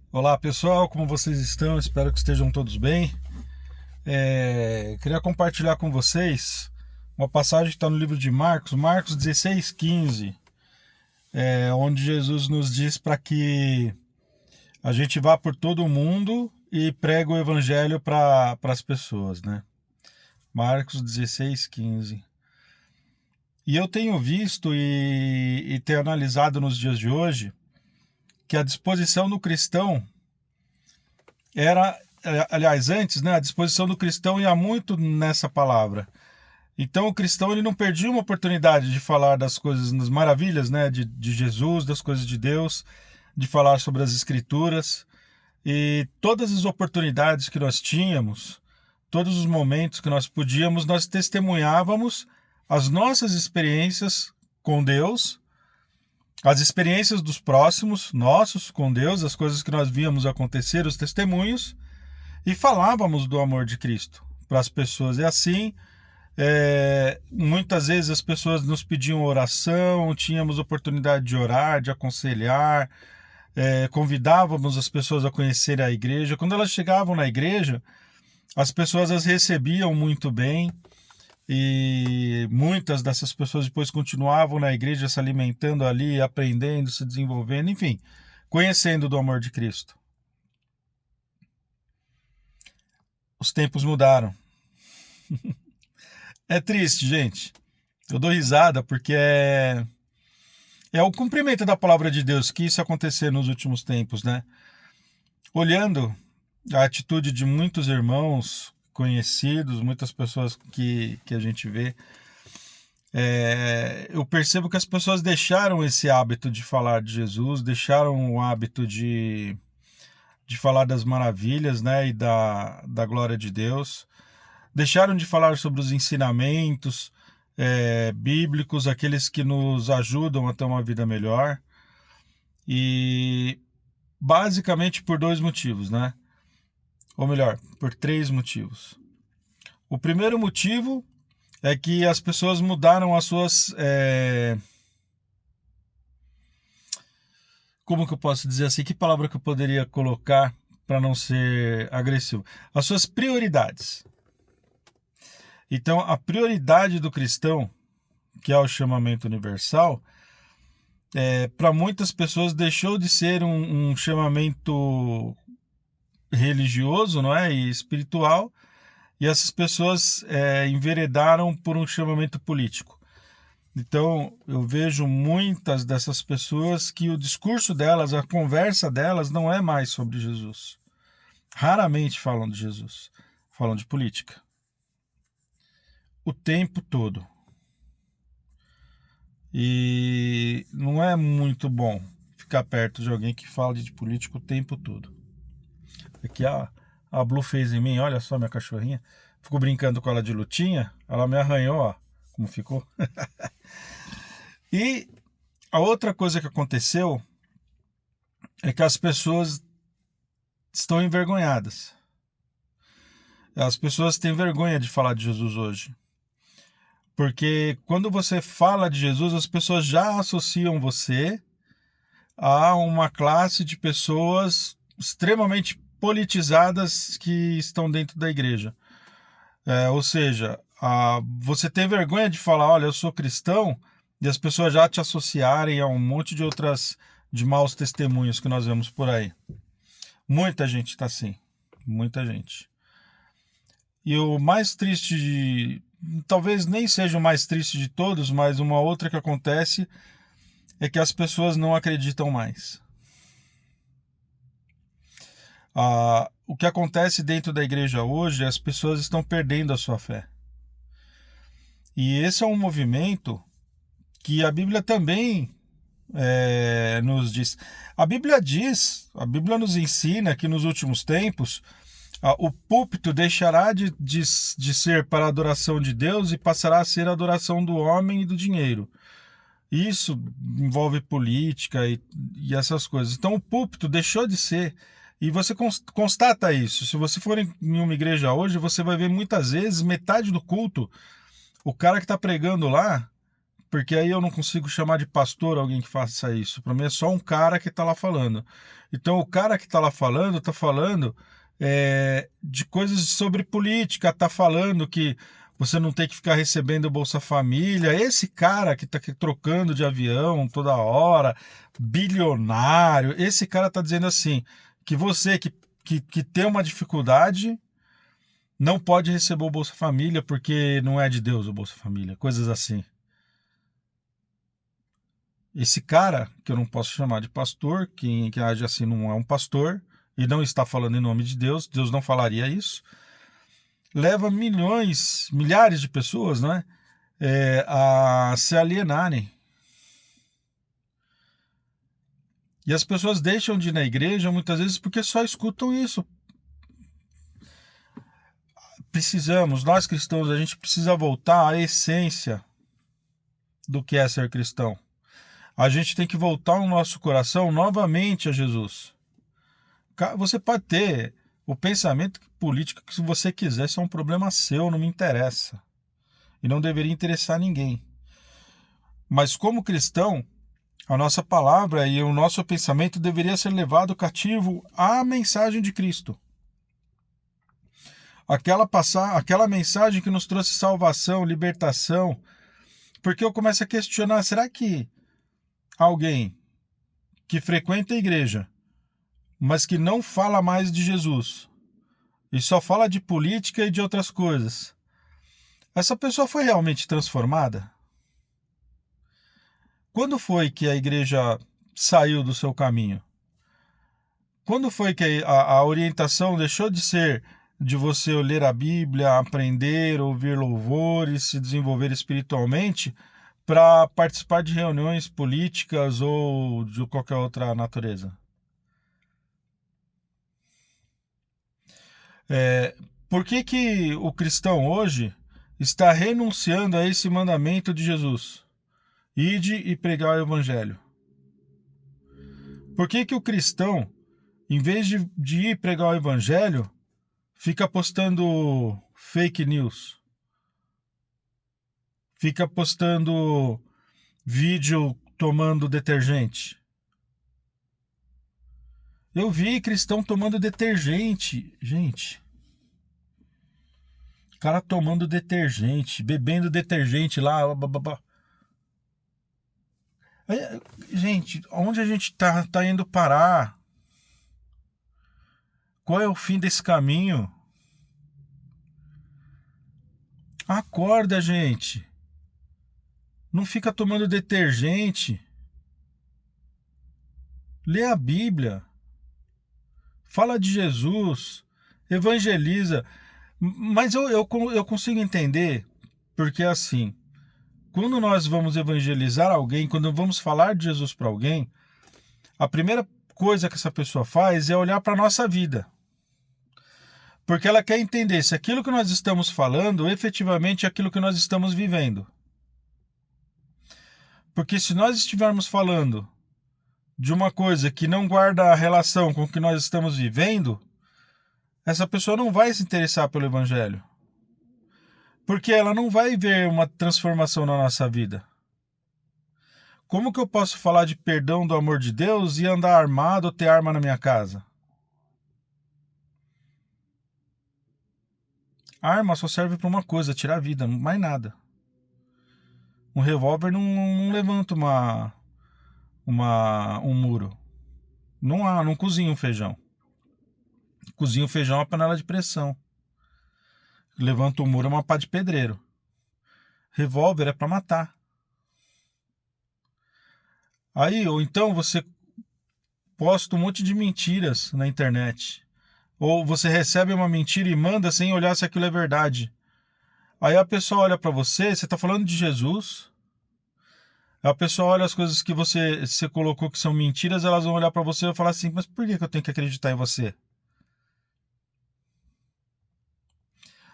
Olá pessoal, como vocês estão? Espero que estejam todos bem. Queria compartilhar com vocês uma passagem que está no livro de Marcos, Marcos 16:15, onde Jesus nos diz para que a gente vá por todo o mundo e pregue o evangelho para as pessoas, né? Marcos 16:15. E eu tenho visto e tenho analisado nos dias de hoje que a disposição do cristão era, aliás, antes, né, a disposição do cristão ia muito nessa palavra. Então o cristão ele não perdia uma oportunidade de falar das coisas, das maravilhas, né, de Jesus, das coisas de Deus, de falar sobre as escrituras. E todas as oportunidades que nós tínhamos, todos os momentos que nós podíamos, nós testemunhávamos as nossas experiências com Deus, as experiências dos próximos, nossos, com Deus, as coisas que nós víamos acontecer, os testemunhos, e falávamos do amor de Cristo para as pessoas. E assim, muitas vezes as pessoas nos pediam oração, tínhamos oportunidade de orar, de aconselhar, convidávamos as pessoas a conhecerem a igreja. Quando elas chegavam na igreja, as pessoas as recebiam muito bem, e muitas dessas pessoas depois continuavam na igreja se alimentando ali, aprendendo, se desenvolvendo, enfim, conhecendo do amor de Cristo. Os tempos mudaram. É triste, gente. Eu dou risada porque é o cumprimento da palavra de Deus que isso acontecer nos últimos tempos, né? Olhando a atitude de muitos irmãos conhecidos, muitas pessoas que a gente vê, eu percebo que as pessoas deixaram esse hábito de falar de Jesus, deixaram o hábito de falar das maravilhas, né, e da glória de Deus, deixaram de falar sobre os ensinamentos bíblicos, aqueles que nos ajudam a ter uma vida melhor, e basicamente por dois motivos, né? Ou melhor, por três motivos. O primeiro motivo é que as pessoas mudaram as suas... Como que eu posso dizer assim? Que palavra que eu poderia colocar para não ser agressivo? As suas prioridades. Então, a prioridade do cristão, que é o chamamento universal, para muitas pessoas deixou de ser um chamamento religioso, não é? E espiritual, e essas pessoas enveredaram por um chamamento político. Então, eu vejo muitas dessas pessoas que o discurso delas, a conversa delas não é mais sobre Jesus. Raramente falam de Jesus, falam de política. O tempo todo. E não é muito bom ficar perto de alguém que fala de política o tempo todo. Aqui a Blue fez em mim, olha só minha cachorrinha. Ficou brincando com ela de lutinha, ela me arranhou, ó, como ficou. E a outra coisa que aconteceu é que as pessoas estão envergonhadas. As pessoas têm vergonha de falar de Jesus hoje. Porque quando você fala de Jesus, as pessoas já associam você a uma classe de pessoas extremamente politizadas que estão dentro da igreja. Ou seja, você tem vergonha de falar, olha, eu sou cristão, e as pessoas já te associarem a um monte de maus testemunhos que nós vemos por aí. Muita gente está assim, muita gente. E o mais triste, talvez nem seja o mais triste de todos, mas uma outra que acontece é que as pessoas não acreditam mais. O que acontece dentro da igreja hoje, as pessoas estão perdendo a sua fé. E esse é um movimento que a Bíblia também nos diz. A Bíblia nos ensina que nos últimos tempos o púlpito deixará de ser para a adoração de Deus e passará a ser a adoração do homem e do dinheiro. Isso envolve política e essas coisas. Então o púlpito deixou de ser, e você constata isso. Se você for em uma igreja hoje, você vai ver muitas vezes metade do culto, o cara que está pregando lá porque aí eu não consigo chamar de pastor alguém que faça isso. Para mim é só um cara que está lá falando. Então o cara que está lá falando, está falando de coisas sobre política, está falando que você não tem que ficar recebendo Bolsa Família. Esse cara que está trocando de avião toda hora, bilionário, esse cara está dizendo assim, que você que tem uma dificuldade não pode receber o Bolsa Família porque não é de Deus o Bolsa Família, coisas assim. Esse cara, que eu não posso chamar de pastor, que age assim não é um pastor, e não está falando em nome de Deus, Deus não falaria isso, leva milhões, milhares de pessoas, né, a se alienarem. E as pessoas deixam de ir na igreja muitas vezes porque só escutam isso. Nós cristãos, a gente precisa voltar à essência do que é ser cristão. A gente tem que voltar o nosso coração novamente a Jesus. Você pode ter o pensamento político que se você quiser, isso é um problema seu, não me interessa. E não deveria interessar ninguém. Mas como cristão, a nossa palavra e o nosso pensamento deveria ser levado cativo à mensagem de Cristo. Aquela mensagem que nos trouxe salvação, libertação. Porque eu começo a questionar, será que alguém que frequenta a igreja, mas que não fala mais de Jesus, e só fala de política e de outras coisas, essa pessoa foi realmente transformada? Quando foi que a igreja saiu do seu caminho? Quando foi que a orientação deixou de ser de você ler a Bíblia, aprender, ouvir louvores, se desenvolver espiritualmente, para participar de reuniões políticas ou de qualquer outra natureza? Por que o cristão hoje está renunciando a esse mandamento de Jesus? Ide e pregar o evangelho. Por que o cristão, em vez de ir pregar o evangelho, fica postando fake news? Fica postando vídeo tomando detergente? Eu vi cristão tomando detergente, gente. Cara tomando detergente, bebendo detergente lá. Gente, onde a gente tá indo parar? Qual é o fim desse caminho? Acorda, gente. Não fica tomando detergente. Lê a Bíblia. Fala de Jesus. Evangeliza. Mas eu consigo entender, porque assim, quando nós vamos evangelizar alguém, quando vamos falar de Jesus para alguém, a primeira coisa que essa pessoa faz é olhar para a nossa vida. Porque ela quer entender se aquilo que nós estamos falando efetivamente é aquilo que nós estamos vivendo. Porque se nós estivermos falando de uma coisa que não guarda a relação com o que nós estamos vivendo, essa pessoa não vai se interessar pelo evangelho. Porque ela não vai ver uma transformação na nossa vida. Como que eu posso falar de perdão do amor de Deus e andar armado ou ter arma na minha casa? A arma só serve para uma coisa, tirar a vida, mais nada. Um revólver não levanta um muro. Não cozinha um feijão. Cozinha o feijão é uma panela de pressão. Levanta o muro é uma pá de pedreiro. Revólver é para matar. Aí, ou então você posta um monte de mentiras na internet. Ou você recebe uma mentira e manda sem olhar se aquilo é verdade. Aí a pessoa olha para você está falando de Jesus. A pessoa olha as coisas que você colocou que são mentiras, elas vão olhar para você e falar assim, mas por que eu tenho que acreditar em você?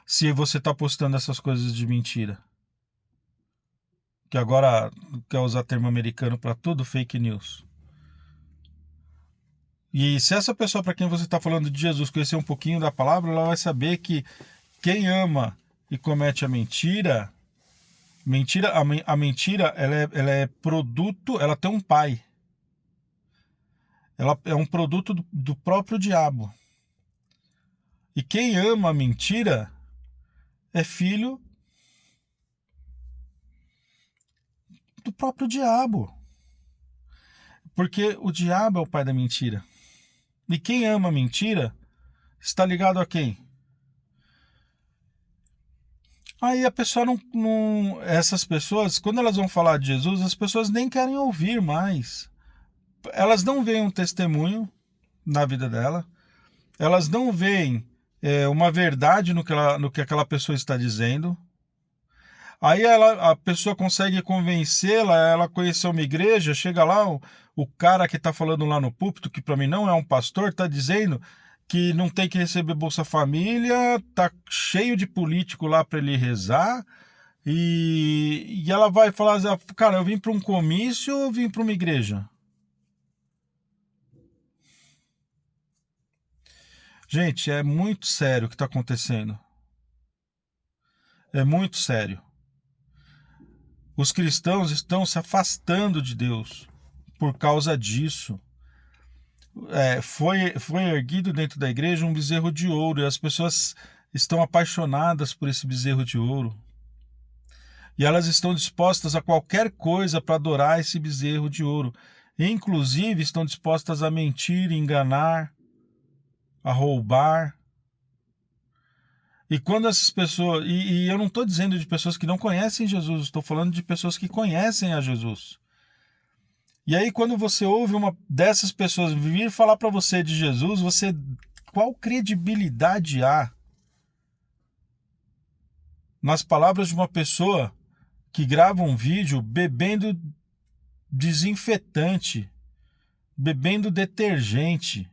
Se você está postando essas coisas de mentira. Que agora quer usar termo americano para tudo, fake news. E se essa pessoa para quem você está falando de Jesus conhecer um pouquinho da palavra, ela vai saber que quem ama e comete a mentira A mentira, ela é produto, ela tem um pai. Ela é um produto do próprio diabo. E quem ama a mentira é filho do próprio diabo. Porque o diabo é o pai da mentira. E quem ama a mentira está ligado a quem? Aí a pessoa essas pessoas, quando elas vão falar de Jesus, as pessoas nem querem ouvir mais. Elas não veem um testemunho na vida dela. Elas não veem uma verdade no que aquela pessoa está dizendo. Aí a pessoa consegue convencê-la, ela conheceu uma igreja, chega lá, o cara que está falando lá no púlpito, que para mim não é um pastor, está dizendo que não tem que receber Bolsa Família, tá cheio de político lá para ele rezar, e ela vai falar, cara, eu vim para um comício ou vim para uma igreja? Gente, é muito sério o que está acontecendo. É muito sério. Os cristãos estão se afastando de Deus por causa disso. Foi erguido dentro da igreja um bezerro de ouro e as pessoas estão apaixonadas por esse bezerro de ouro. E elas estão dispostas a qualquer coisa para adorar esse bezerro de ouro. E, inclusive, estão dispostas a mentir, enganar, a roubar. E quando essas pessoas. E eu não estou dizendo de pessoas que não conhecem Jesus, estou falando de pessoas que conhecem a Jesus. E aí, quando você ouve uma dessas pessoas vir falar para você de Jesus, qual credibilidade há nas palavras de uma pessoa que grava um vídeo bebendo desinfetante, bebendo detergente?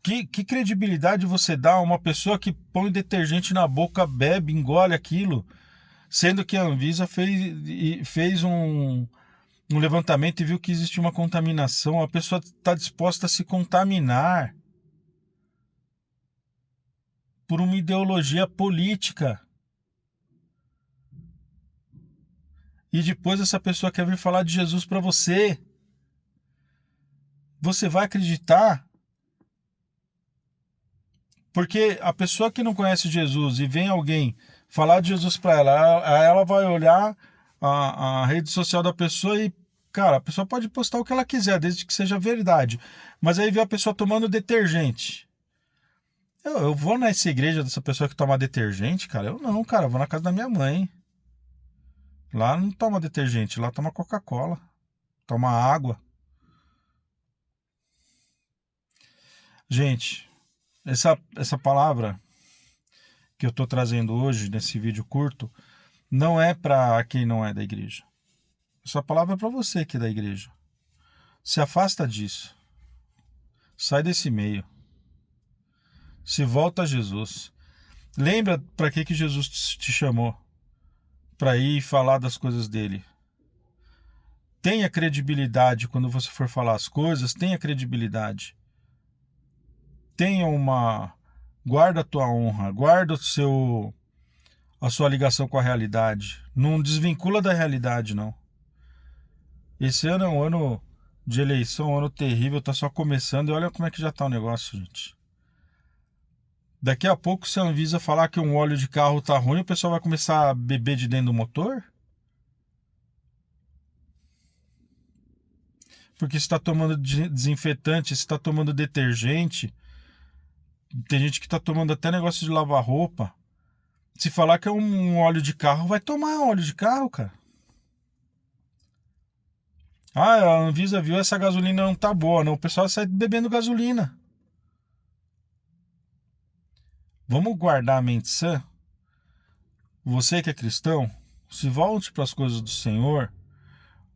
Que credibilidade você dá a uma pessoa que põe detergente na boca, bebe, engole aquilo, sendo que a Anvisa fez um levantamento e viu que existe uma contaminação, a pessoa está disposta a se contaminar por uma ideologia política. E depois essa pessoa quer vir falar de Jesus para você. Você vai acreditar? Porque a pessoa que não conhece Jesus e vem alguém falar de Jesus para ela vai olhar a rede social da pessoa e, cara, a pessoa pode postar o que ela quiser, desde que seja verdade. Mas aí vê a pessoa tomando detergente. Eu vou nessa igreja dessa pessoa que toma detergente, cara? Eu não, cara, eu vou na casa da minha mãe. Lá não toma detergente, lá toma Coca-Cola, toma água. Gente, essa palavra que eu estou trazendo hoje nesse vídeo curto não é para quem não é da igreja. Essa palavra é para você que é da igreja. Se afasta disso. Sai desse meio. Se volta a Jesus. Lembra para que Jesus te chamou? Para ir falar das coisas dele. Tenha credibilidade quando você for falar as coisas, tenha credibilidade. Guarda a tua honra, guarda a sua ligação com a realidade. Não desvincula da realidade, não. Esse ano é um ano de eleição, um ano terrível, tá só começando e olha como é que já tá o negócio, gente. Daqui a pouco, se a Anvisa falar que um óleo de carro tá ruim, o pessoal vai começar a beber de dentro do motor? Porque você está tomando desinfetante, você está tomando detergente. Tem gente que está tomando até negócio de lavar roupa. Se falar que é um óleo de carro, vai tomar óleo de carro, cara. Ah, a Anvisa viu essa gasolina não tá boa, não. O pessoal sai bebendo gasolina. Vamos guardar a mente sã? Você que é cristão, se volte para as coisas do Senhor.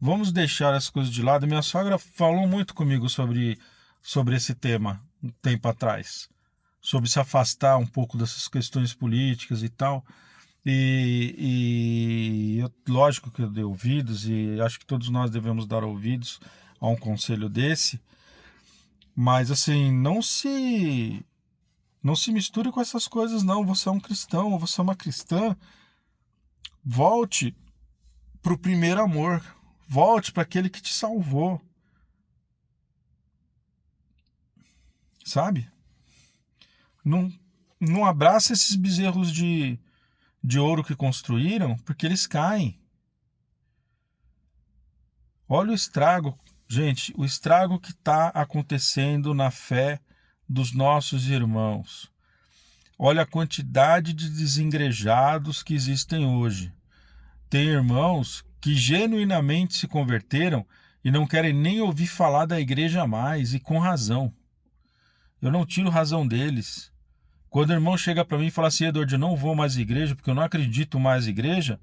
Vamos deixar as coisas de lado. Minha sogra falou muito comigo sobre esse tema um tempo atrás. Sobre se afastar um pouco dessas questões políticas e tal. Lógico que eu dei ouvidos e acho que todos nós devemos dar ouvidos a um conselho desse. Mas assim, Não se misture com essas coisas, não. Você é um cristão, ou você é uma cristã. Volte para o primeiro amor. Volte para aquele que te salvou. Sabe? Não abraça esses bezerros de ouro que construíram, porque eles caem. Olha o estrago, gente, o estrago que está acontecendo na fé dos nossos irmãos. Olha a quantidade de desengrejados que existem hoje. Tem irmãos que genuinamente se converteram e não querem nem ouvir falar da igreja mais, e com razão. Eu não tiro razão deles. Quando o irmão chega para mim e fala assim, Edward, eu não vou mais à igreja porque eu não acredito mais na igreja,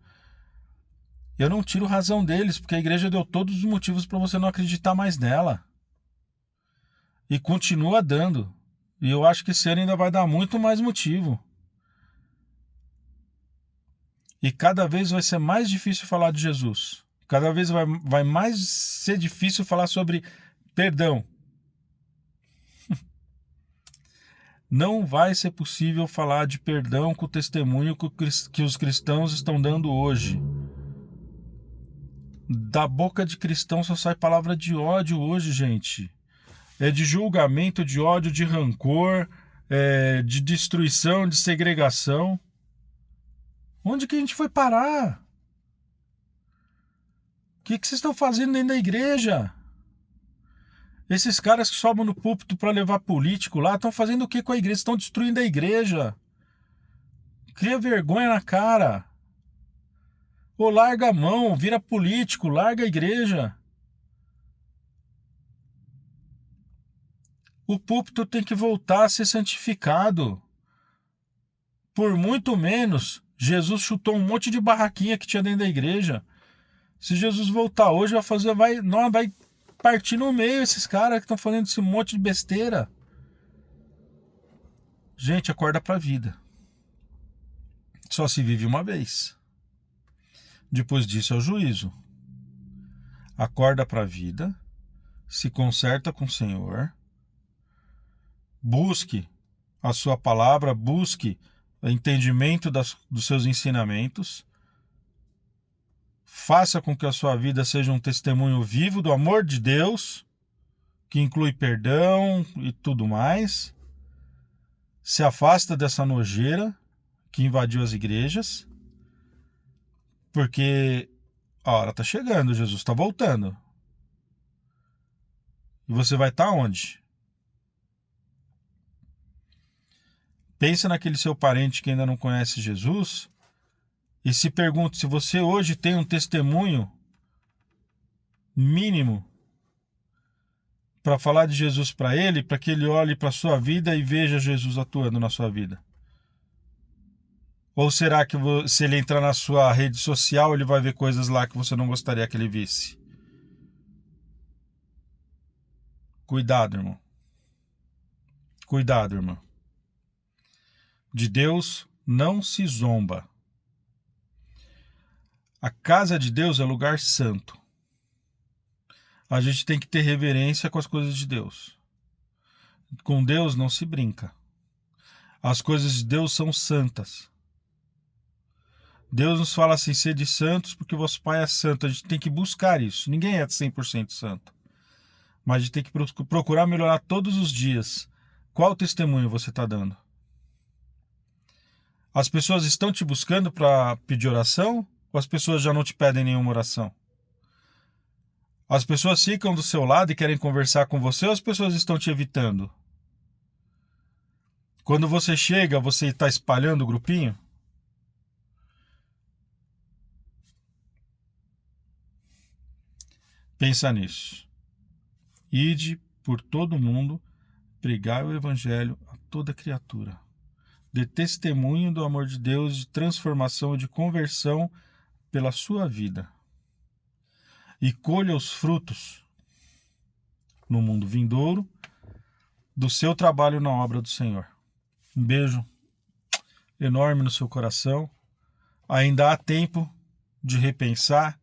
eu não tiro razão deles, porque a igreja deu todos os motivos para você não acreditar mais nela. E continua dando. E eu acho que esse ano ainda vai dar muito mais motivo. E cada vez vai ser mais difícil falar de Jesus. Cada vez vai mais ser difícil falar sobre perdão. Não vai ser possível falar de perdão com o testemunho que os cristãos estão dando hoje. Da boca de cristão só sai palavra de ódio hoje, gente. É de julgamento, de ódio, de rancor, de destruição, de segregação. Onde que a gente foi parar? O que vocês estão fazendo dentro da igreja? Esses caras que sobem no púlpito para levar político lá, estão fazendo o que com a igreja? Estão destruindo a igreja. Cria vergonha na cara. Ou larga a mão, vira político, larga a igreja. O púlpito tem que voltar a ser santificado. Por muito menos, Jesus chutou um monte de barraquinha que tinha dentro da igreja. Se Jesus voltar hoje, vai partir no meio esses caras que estão fazendo esse monte de besteira. Gente, acorda pra vida. Só se vive uma vez. Depois disso é o juízo. Acorda pra vida, se conserta com o Senhor, busque a sua palavra, busque o entendimento dos seus ensinamentos, faça com que a sua vida seja um testemunho vivo do amor de Deus, que inclui perdão e tudo mais. Se afasta dessa nojeira que invadiu as igrejas, porque a hora está chegando, Jesus está voltando. E você vai estar onde? Pensa naquele seu parente que ainda não conhece Jesus e se pergunta se você hoje tem um testemunho mínimo para falar de Jesus para ele, para que ele olhe para a sua vida e veja Jesus atuando na sua vida. Ou será que se ele entrar na sua rede social, ele vai ver coisas lá que você não gostaria que ele visse? Cuidado, irmão. Cuidado, irmão. De Deus não se zomba. A casa de Deus é lugar santo. A gente tem que ter reverência com as coisas de Deus. Com Deus não se brinca. As coisas de Deus são santas. Deus nos fala assim, sede santos porque vosso Pai é santo. A gente tem que buscar isso. Ninguém é 100% santo. Mas a gente tem que procurar melhorar todos os dias. Qual testemunho você está dando? As pessoas estão te buscando para pedir oração? Ou as pessoas já não te pedem nenhuma oração? As pessoas ficam do seu lado e querem conversar com você ou as pessoas estão te evitando? Quando você chega, você está espalhando o grupinho? Pensa nisso. Ide por todo mundo, pregai o evangelho a toda criatura. Dê testemunho do amor de Deus, de transformação e de conversão pela sua vida. E colha os frutos no mundo vindouro do seu trabalho na obra do Senhor. Um beijo enorme no seu coração. Ainda há tempo de repensar,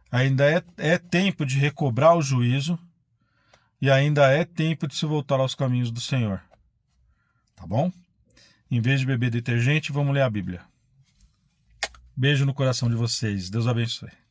ainda é tempo de recobrar o juízo e ainda é tempo de se voltar aos caminhos do Senhor. Tá bom? Em vez de beber detergente, vamos ler a Bíblia. Beijo no coração de vocês. Deus abençoe.